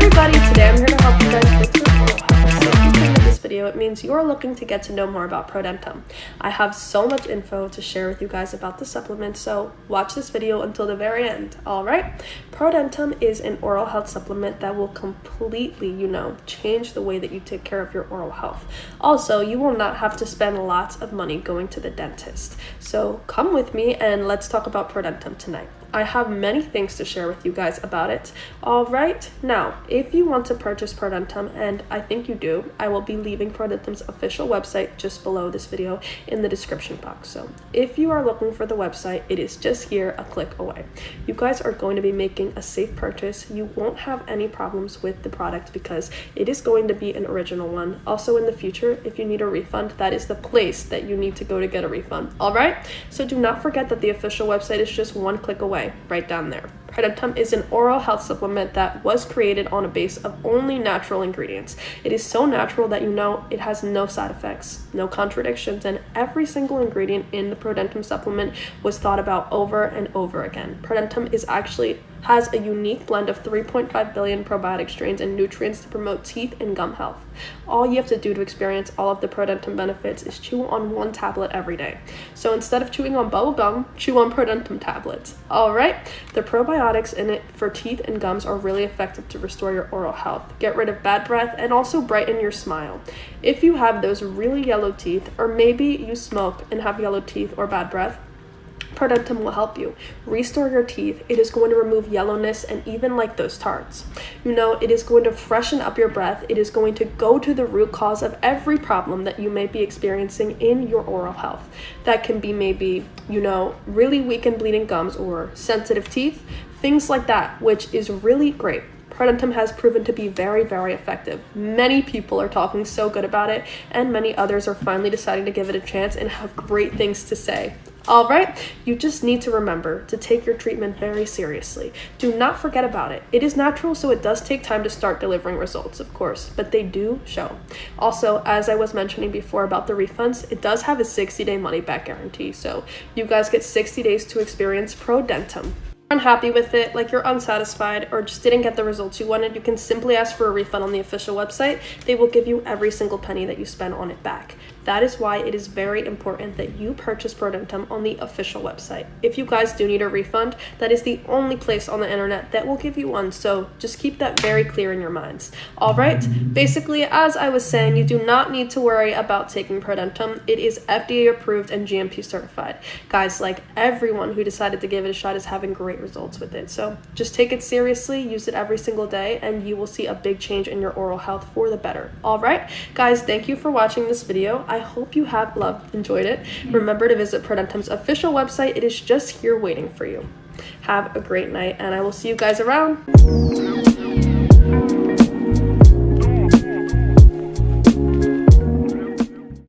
everybody, today I'm here to help you guys fix your oral health. So if you came to this video, it means you're looking to get to know more about ProDentim. I have so much info to share with you guys about the supplement, so watch this video until the very end. Alright, ProDentim is an oral health supplement that will completely, change the way that you take care of your oral health. Also, you will not have to spend lots of money going to the dentist. So come with me and let's talk about ProDentim tonight. I have many things to share with you guys about it. Alright, now, if you want to purchase ProDentim, and I think you do, I will be leaving ProDentim's official website just below this video in the description box. So if you are looking for the website, it is just here, a click away. You guys are going to be making a safe purchase. You won't have any problems with the product because it is going to be an original one. Also in the future, if you need a refund, that is the place that you need to go to get a refund. Alright, so do not forget that the official website is just one click away. Right down there. ProDentim is an oral health supplement that was created on a base of only natural ingredients. It is so natural that it has no side effects, no contradictions, and every single ingredient in the ProDentim supplement was thought about over and over again. ProDentim has a unique blend of 3.5 billion probiotic strains and nutrients to promote teeth and gum health. All you have to do to experience all of the ProDentim benefits is chew on one tablet every day. So instead of chewing on bubble gum, chew on ProDentim tablets. Alright, the probiotics in it for teeth and gums are really effective to restore your oral health, get rid of bad breath, and also brighten your smile. If you have those really yellow teeth, or maybe you smoke and have yellow teeth or bad breath, ProDentim will help you restore your teeth. It is going to remove yellowness and even like those tarts. It is going to freshen up your breath. It is going to go to the root cause of every problem that you may be experiencing in your oral health. That can be maybe, really weak and bleeding gums or sensitive teeth, things like that, which is really great. ProDentim has proven to be very, very effective. Many people are talking so good about it, and many others are finally deciding to give it a chance and have great things to say. Alright, you just need to remember to take your treatment very seriously. Do not forget about it. It is natural, so it does take time to start delivering results, of course, but they do show. Also, as I was mentioning before about the refunds, it does have a 60-day money-back guarantee, so you guys get 60 days to experience ProDentim. Unhappy with it, like you're unsatisfied, or just didn't get the results you wanted, you can simply ask for a refund on the official website. They will give you every single penny that you spend on it back. That is why it is very important that you purchase ProDentim on the official website. If you guys do need a refund, that is the only place on the internet that will give you one, so just keep that very clear in your minds. Alright, basically, as I was saying, you do not need to worry about taking ProDentim. It is FDA approved and GMP certified. Guys, like everyone who decided to give it a shot is having great results with it. So just take it seriously, use it every single day, and you will see a big change in your oral health for the better. Alright, guys, thank you for watching this video. I hope you have enjoyed it. Remember to visit ProDentim's official website. It is just here waiting for you. Have a great night, and I will see you guys around.